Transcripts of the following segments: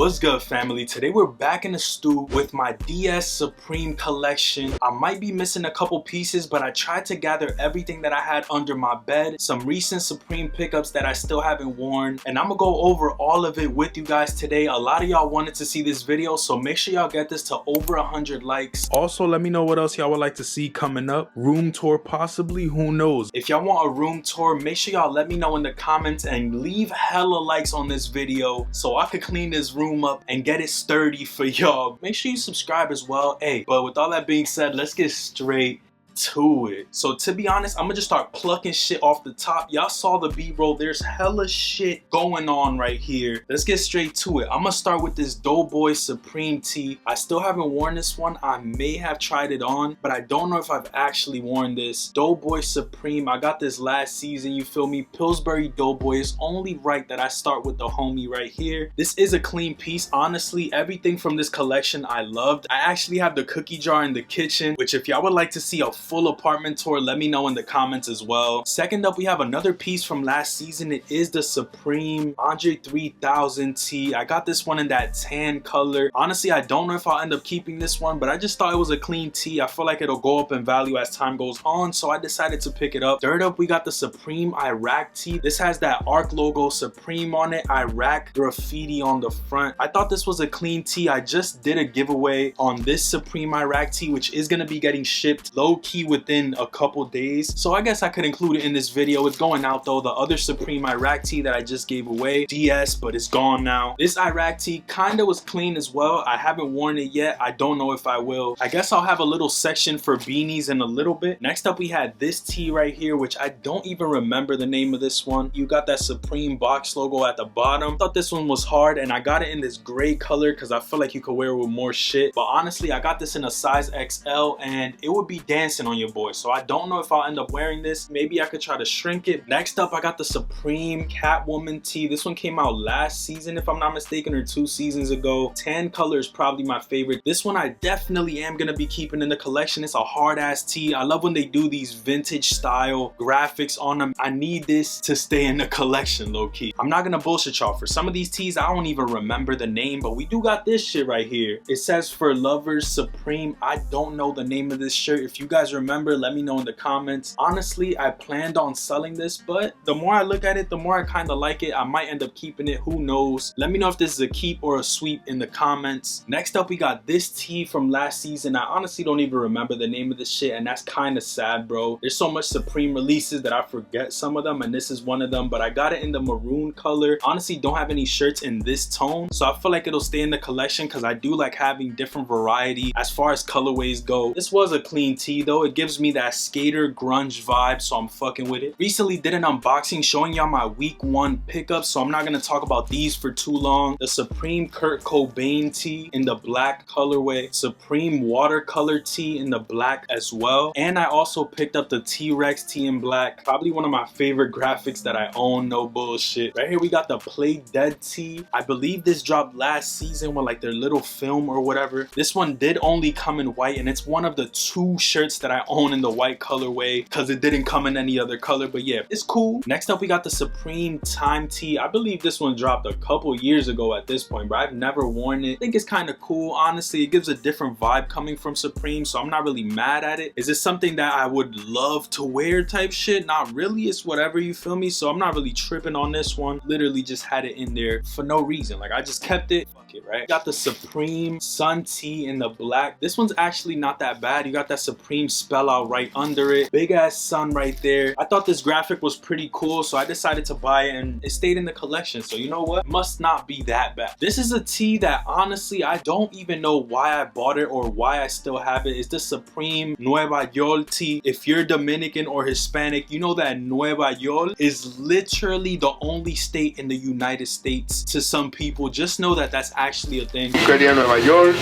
What's good, family? Today we're back in the stew with my DS Supreme collection. I might be missing a couple pieces, but I tried to gather everything that I had under my bed, some recent Supreme pickups that I still haven't worn, and I'm gonna go over all of it with you guys today. A lot of y'all wanted to see this video, so make sure y'all get this to over 100 likes. Also, let me know what else y'all would like to see coming up. Room tour possibly, who knows? If y'all want a room tour, make sure y'all let me know in the comments and leave hella likes on this video so I could clean this room up and get it sturdy for y'all. Make sure you subscribe as well. Hey, but with all that being said, let's get straight to it. So to be honest, I'm gonna just start plucking shit off the top. Y'all saw the b-roll. There's hella shit going on right here. Let's get straight to it. I'm gonna start with this Doughboy Supreme Tea. I still haven't worn this one. I may have tried it on, but I don't know if I've actually worn this. Doughboy Supreme, I got this last season, you feel me? Pillsbury Doughboy. It's only right that I start with the homie right here. This is a clean piece. Honestly, everything from this collection I loved. I actually have the cookie jar in the kitchen, which if y'all would like to see a full apartment tour, let me know in the comments as well. Second up, we have another piece from last season. It is the Supreme Andre 3000 Tea. I got this one in that tan color. Honestly, I don't know if I'll end up keeping this one, but I just thought it was a clean tea. I feel like it'll go up in value as time goes on, so I decided to pick it up. Third up, we got the Supreme Iraq Tea. This has that ARC logo Supreme on it, Iraq graffiti on the front. I thought this was a clean tea. I just did a giveaway on this Supreme Iraq Tea, which is going to be getting shipped low-key within a couple days, so I guess I could include it in this video. It's going out though. The other Supreme Iraq Tea that I just gave away, DS, but it's gone now. This Iraq Tea kind of was clean as well. I haven't worn it yet. I don't know if I will. I guess I'll have a little section for beanies in a little bit. Next up, we had this tea right here, which I don't even remember the name of this one. You got that Supreme box logo at the bottom. I thought this one was hard, and I got it in this gray color because I feel like you could wear it with more shit, but honestly, I got this in a size XL and it would be dancing on your boy, so I don't know if I'll end up wearing this. Maybe I could try to shrink it. Next up, I got the Supreme Catwoman Tea. This one came out last season if I'm not mistaken, or 2 seasons ago. Tan color is probably my favorite. This one I definitely am gonna be keeping in the collection. It's a hard ass tea. I love when they do these vintage style graphics on them. I need this to stay in the collection low-key. I'm not gonna bullshit y'all. For some of these teas, I don't even remember the name, but we do got this shit right here. It says For Lovers Supreme. I don't know the name of this shirt. If you guys remember, let me know in the comments. Honestly, I planned on selling this, but the more I look at it, the more I kind of like it. I might end up keeping it, who knows. Let me know if this is a keep or a sweep in the comments. Next up, we got this tea from last season. I honestly don't even remember the name of this shit, and that's kind of sad, bro. There's so much Supreme releases that I forget some of them, and this is one of them, but I got it in the maroon color. Honestly, don't have any shirts in this tone, so I feel like it'll stay in the collection because I do like having different variety as far as colorways go. This was a clean tea though. It gives me that skater grunge vibe, so I'm fucking with it. Recently did an unboxing showing y'all my week 1 pickups, so I'm not gonna talk about these for too long. The Supreme Cobain Tea in the black colorway, Supreme Watercolor Tea in the black as well, and I also picked up the T-Rex Tea in black. Probably one of my favorite graphics that I own, no bullshit. Right here we got the Play Dead Tea. I believe this dropped last season with like their little film or whatever. This one did only come in white, and it's one of the 2 shirts that I own in the white colorway because it didn't come in any other color, but yeah, it's cool. Next up, we got the Supreme Thyme Tea. I believe this one dropped a couple years ago at this point, but I've never worn it. I think it's kind of cool. Honestly, it gives a different vibe coming from Supreme, so I'm not really mad at it. Is it something that I would love to wear type shit? Not really. It's whatever, you feel me? So I'm not really tripping on this one. Literally just had it in there for no reason. Like, I just kept it. Fuck it, right? Got the Supreme Sun Tea in the black. This one's actually not that bad. You got that Supreme spell out right under it. Big ass sun right there. I thought this graphic was pretty cool, so I decided to buy it, and it stayed in the collection. So you know what? Must not be that bad. This is a tea that honestly I don't even know why I bought it or why I still have it. It's the Supreme Nueva Yolti. If you're Dominican or Hispanic, you know that Nueva York is literally the only state in the United States to some people. Just know that that's actually a thing. Nueva York,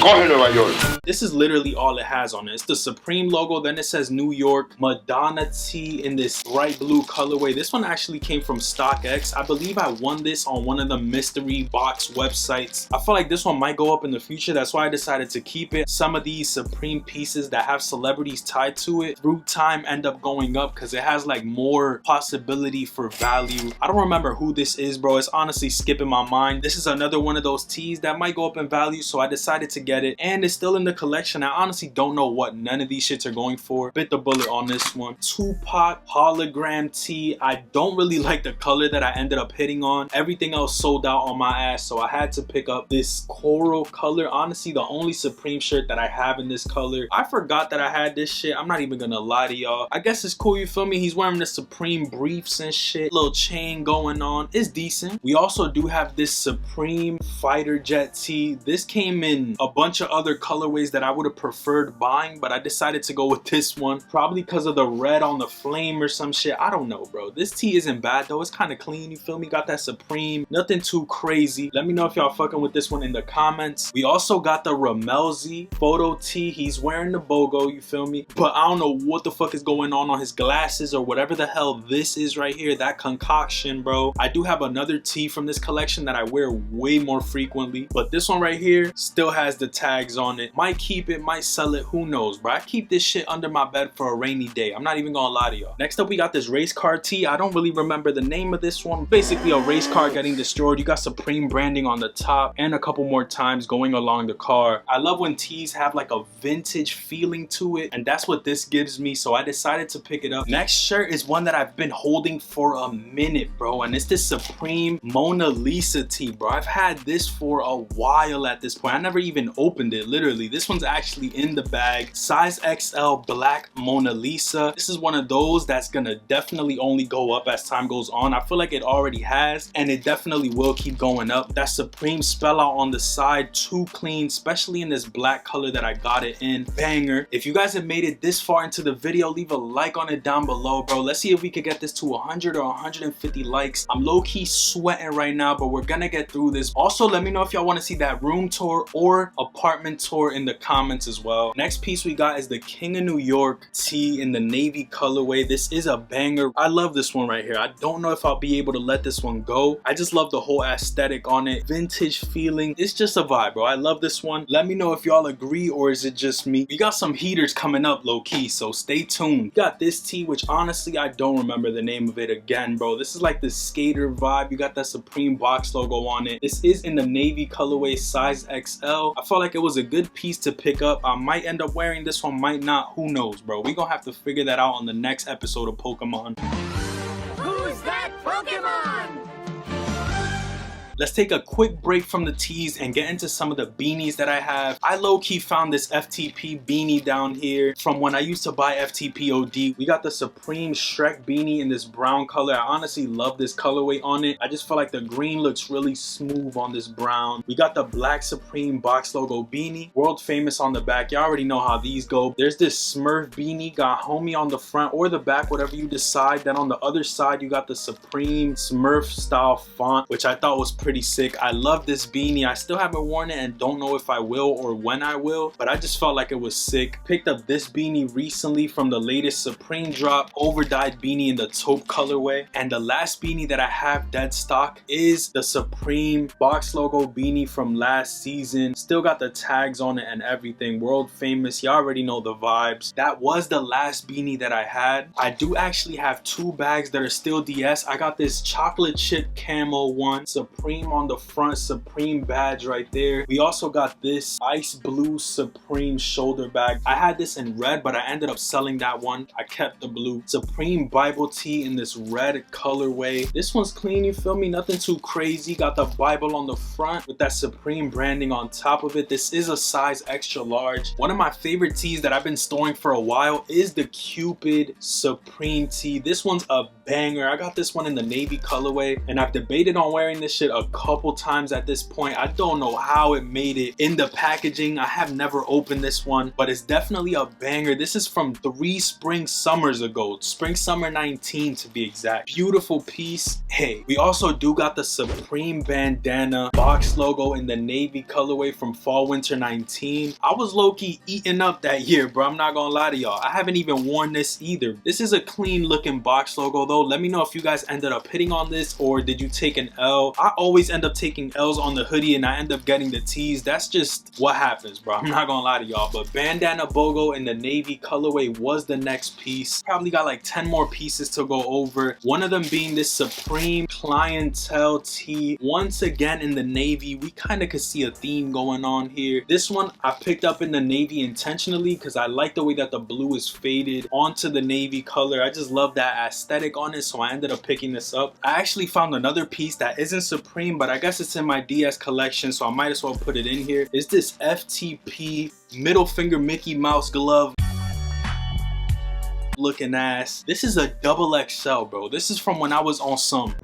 coge Nueva York. This is literally all it has on it. It's the Supreme logo, then it says New York. Madonna tea in this bright blue colorway. This one actually came from StockX. I believe I won this on one of the mystery box websites. I feel like this one might go up in the future. That's why I decided to keep it. Some of these Supreme pieces that have celebrities tied to it through time end up going up because it has like more possibility for value. I don't remember who this is, bro. It's honestly skipping my mind. This is another one of those those tees that might go up in value, so I decided to get it, and it's still in the collection. I honestly don't know what none of these shits are going for. Bit the bullet on this one. Tupac Hologram Tea. I don't really like the color that I ended up hitting on. Everything else sold out on my ass, so I had to pick up this coral color. Honestly, the only Supreme shirt that I have in this color. I forgot that I had this shit. I'm not even gonna lie to y'all. I guess it's cool, you feel me? He's wearing the Supreme briefs and shit. Little chain going on. It's decent. We also do have this Supreme Fighter Jet tee. This came in a bunch of other colorways that I would have preferred buying, but I decided to go with this one. Probably because of the red on the flame or some shit. I don't know, bro. This tee isn't bad though. It's kind of clean, you feel me? Got that Supreme. Nothing too crazy. Let me know if y'all fucking with this one in the comments. We also got the Ramelzi photo tee. He's wearing the BOGO, you feel me? But I don't know what the fuck is going on his glasses or whatever the hell this is right here. That concoction, bro. I do have another tee from this collection that I wear way more frequently, but this one right here still has the tags on it. Might keep it, might sell it, who knows, bro. I keep this shit under my bed for a rainy day. I'm not even gonna lie to y'all. Next up, we got this race car tee. I don't really remember the name of this one. Basically a race car getting destroyed. You got Supreme branding on the top and a couple more times going along the car. I love when tees have like a vintage feeling to it, and that's what this gives me, so I decided to pick it up. Next shirt is one that I've been holding for a minute, bro, and it's this Supreme Mona Lisa tee, bro. I've had this for a while at this point. I never even opened it, literally. This one's actually in the bag. Size XL black Mona Lisa. This is one of those that's gonna definitely only go up as time goes on. I feel like it already has, and it definitely will keep going up. That Supreme spell out on the side, too clean, especially in this black color that I got it in. Banger. If you guys have made it this far into the video, leave a like on it down below, bro. Let's see if we could get this to 100 or 150 likes. I'm low-key sweating right now, but we're gonna get through this. Also, let me know if y'all want to see that room tour or apartment tour in the comments as well. Next piece we got is the King of New York tee in the navy colorway. This is a banger. I love this one right here. I don't know if I'll be able to let this one go. I just love the whole aesthetic on it. Vintage feeling. It's just a vibe, bro. I love this one. Let me know if y'all agree or is it just me. We got some heaters coming up low-key, so stay tuned. We got this tee, which honestly I don't remember the name of it again, bro. This is like the skater vibe. You got that Supreme box logo on it. This is in the navy colorway, size XL. I felt like it was a good piece to pick up. I might end up wearing this one, might not. Who knows, bro? We gonna have to figure that out on the next episode of Pokemon. Who's that Pokemon? Let's take a quick break from the tees and get into some of the beanies that I have. I low-key found this FTP beanie down here from when I used to buy FTP OD. We got the Supreme Shrek beanie in this brown color. I honestly love this colorway on it. I just feel like the green looks really smooth on this brown. We got the black Supreme box logo beanie, world famous on the back. Y'all already know how these go. There's this Smurf beanie, got homie on the front or the back, whatever you decide. Then on the other side, you got the Supreme Smurf style font, which I thought was pretty sick. I love this beanie. I still haven't worn it and don't know if I will or when I will, but I just felt like it was sick. Picked up this beanie recently from the latest Supreme drop, over-dyed beanie in the taupe colorway. And the last beanie that I have dead stock is the Supreme box logo beanie from last season. Still got the tags on it and everything. World famous. You already know the vibes. That was the last beanie that I had. I do actually have two bags that are still DS. I got this chocolate chip camo one, Supreme on the front, Supreme badge right there. We also got this ice blue Supreme shoulder bag. I had this in red, but I ended up selling that one. I kept the blue. Supreme Bible tee in this red colorway. This one's clean, you feel me? Nothing too crazy. Got the Bible on the front with that Supreme branding on top of it. This is a size extra large. One of my favorite tees that I've been storing for a while is the Cupid Supreme tee. This one's a banger. I got this one in the navy colorway, and I've debated on wearing this shit a couple times at this point. I don't know how it made it in the packaging. I have never opened this one, but it's definitely a banger. This is from 3 spring summers ago, spring summer 19 to be exact. Beautiful piece. Hey, we also do got the Supreme bandana box logo in the navy colorway from fall winter 19. I was low-key eating up that year, bro. I'm not gonna lie to y'all. I haven't even worn this either. This is a clean looking box logo though. Let me know if you guys ended up hitting on this or did you take an L. I always always end up taking L's on the hoodie and I end up getting the tees. That's just what happens, bro. I'm not gonna lie to y'all. But Bandana Bogo in the navy colorway was the next piece. Probably got like 10 more pieces to go over. One of them being this Supreme Clientele Tee. Once again in the navy. We kind of could see a theme going on here. This one I picked up in the navy intentionally because I like the way that the blue is faded onto the navy color. I just love that aesthetic on it, so I ended up picking this up. I actually found another piece that isn't Supreme, but I guess it's in my DS collection, so I might as well put it in here. It's this FTP middle finger Mickey Mouse glove looking ass. This is a XXL, bro. This is from when I was on some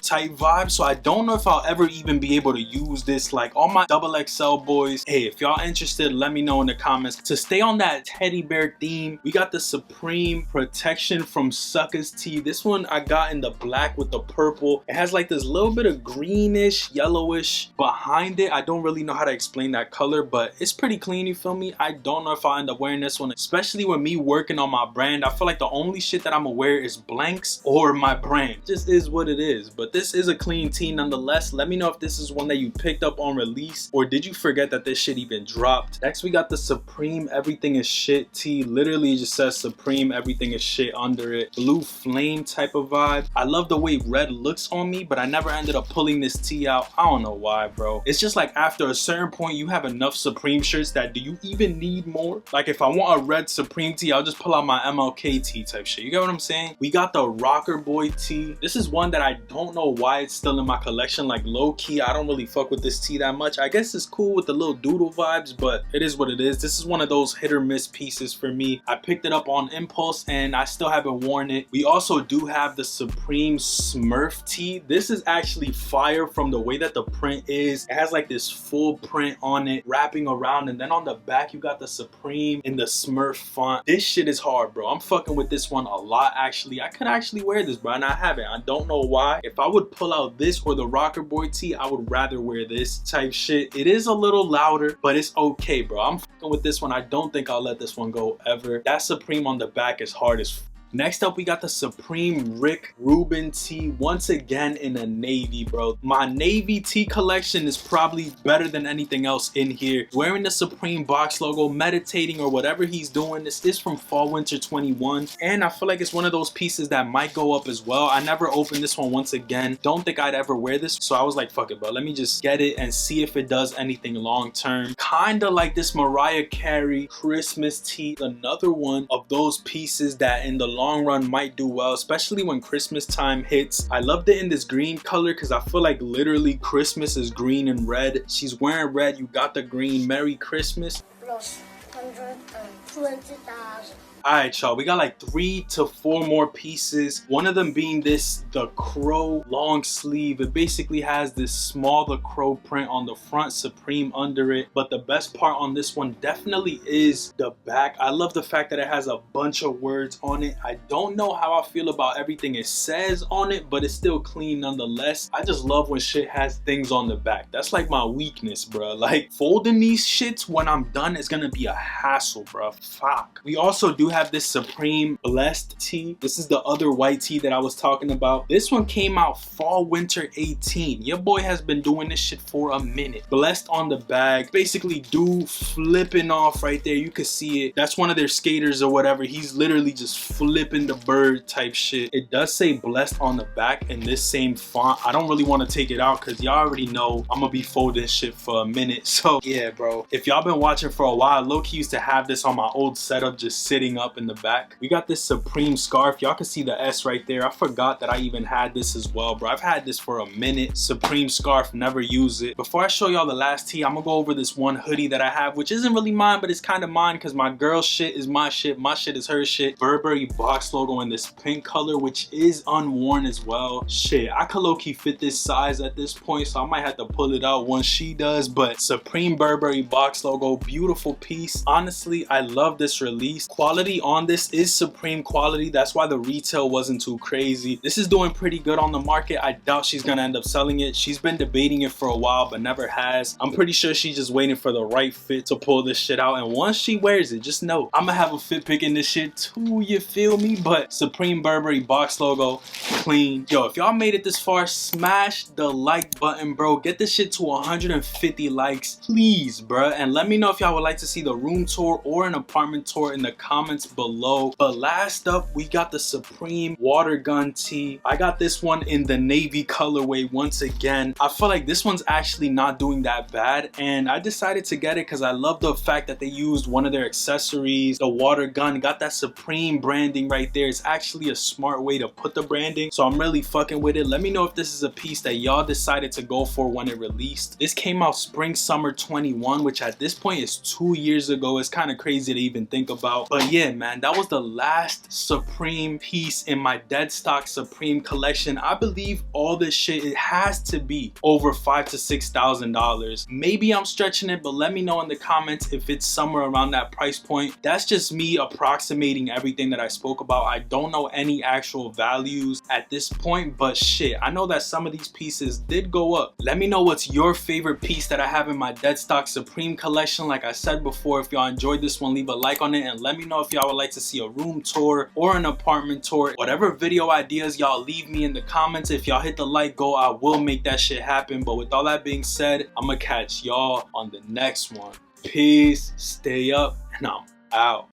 type vibe, so I don't know if I'll ever even be able to use this. Like all my XXL boys, hey, if y'all interested, let me know in the comments. To stay on that teddy bear theme, we got the Supreme Protection from Suckers Tea. This one I got in the black with the purple. It has like this little bit of greenish yellowish behind it. I don't really know how to explain that color, but it's pretty clean, you feel me? I don't know if I'll end up wearing this one, especially with me working on my brand. I feel like the only shit that I'm gonna wear is blanks or my brand. It just is what it is. But this is a clean tee nonetheless. Let me know if this is one that you picked up on release or did you forget that this shit even dropped. Next we got the Supreme Everything is Shit tee. Literally just says Supreme Everything is Shit under it. Blue flame type of vibe. I love the way red looks on me, but I never ended up pulling this tee out. I don't know why, bro. It's just like after a certain point you have enough Supreme shirts that do you even need more? Like if I want a red Supreme tee, I'll just pull out my MLK tee type shit. You get what I'm saying? We got the Rocker Boy tee. This is one that I don't know why it's still in my collection. Like low key, I don't really fuck with this tee that much. I guess it's cool with the little doodle vibes, but it is what it is. This is one of those hit or miss pieces for me. I picked it up on impulse and I still haven't worn it. We also do have the Supreme Smurf tee. This is actually fire from the way that the print is. It has like this full print on it wrapping around, and then on the back you got the Supreme in the Smurf font. This shit is hard, bro. I'm fucking with this one a lot actually. I could actually wear this, bro, and I haven't. I don't know why. If I would pull out this or the Rocker Boy tee, I would rather wear this type shit. It is a little louder, but it's okay, bro. I'm fucking with this one. I don't think I'll let this one go ever. That Supreme on the back is hard as fuck. Next up, we got the Supreme Rick Rubin Tea, once again in a navy, bro. My navy tee collection is probably better than anything else in here. Wearing the Supreme box logo, meditating or whatever he's doing. This is from Fall Winter 21, and I feel like it's one of those pieces that might go up as well. I never opened this one once again. Don't think I'd ever wear this, so I was like, fuck it, bro. Let me just get it and see if it does anything long term. Kinda like this Mariah Carey Christmas tee, another one of those pieces that in the long run might do well, especially when Christmas time hits. I loved it in this green color because I feel like literally Christmas is green and red. She's wearing red, you got the green. Merry Christmas. Los 120,000. Alright, y'all, we got like 3 to 4 more pieces. One of them being this, the Crow long sleeve. It basically has this small The Crow print on the front, Supreme under it. But the best part on this one definitely is the back. I love the fact that it has a bunch of words on it. I don't know how I feel about everything it says on it, but it's still clean nonetheless. I just love when shit has things on the back. That's like my weakness, bro. Like folding these shits when I'm done is gonna be a hassle, bro. Fuck. We also do have this Supreme Blessed tee. This is the other white tee that I was talking about. This one came out Fall Winter 18. Your boy has been doing this shit for a minute. Blessed on the bag. Basically dude flipping off right there. You can see it. That's one of their skaters or whatever. He's literally just flipping the bird type shit. It does say Blessed on the back in this same font. I don't really want to take it out because y'all already know I'm gonna be folding shit for a minute. So yeah, bro. If y'all been watching for a while, low-key used to have this on my old setup just sitting up in the back. We got this Supreme scarf. Y'all can see the S right there. I forgot that I even had this as well, bro. I've had this for a minute. Supreme scarf, never use it. Before I show y'all the last tee, I'm gonna go over this one hoodie that I have, which isn't really mine, but it's kind of mine because my girl shit is my shit is her shit. Burberry box logo in this pink color, which is unworn as well. Shit, I could low-key fit this size at this point, so I might have to pull it out once she does. But Supreme Burberry box logo, beautiful piece. Honestly, I love this release. Quality quality on this is Supreme quality. That's why the retail wasn't too crazy. This is doing pretty good on the market. I doubt she's gonna end up selling it. She's been debating it for a while but never has. I'm pretty sure she's just waiting for the right fit to pull this shit out, and once she wears it, just know I'm gonna have a fit pick in this shit too, you feel me? But Supreme Burberry box logo, clean. Yo, if y'all made it this far, smash the like button, bro. Get this shit to 150 likes, please, bro. And let me know if y'all would like to see the room tour or an apartment tour in the comments below. But last up, we got the Supreme Water Gun Tea. I got this one in the navy colorway once again. I feel like this one's actually not doing that bad, and I decided to get it because I love the fact that they used one of their accessories, the water gun, got that Supreme branding right there. It's actually a smart way to put the branding, so I'm really fucking with it. Let me know if this is a piece that y'all decided to go for when it released. This came out spring summer 21, which at this point is 2 years ago. It's kind of crazy to even think about. But yeah, man, that was the last Supreme piece in my dead stock Supreme collection. I believe all this shit, it has to be over $5,000 to $6,000. Maybe I'm stretching it, but let me know in the comments if it's somewhere around that price point. That's just me approximating everything that I spoke about. I don't know any actual values at this point, but shit, I know that some of these pieces did go up. Let me know what's your favorite piece that I have in my dead stock Supreme collection. Like I said before, if y'all enjoyed this one, leave a like on it, and let me know if y'all would like to see a room tour or an apartment tour. Whatever video ideas y'all leave me in the comments. If y'all hit the like goal, I will make that shit happen. But with all that being said, I'm gonna catch y'all on the next one. Peace, stay up, and I'm out.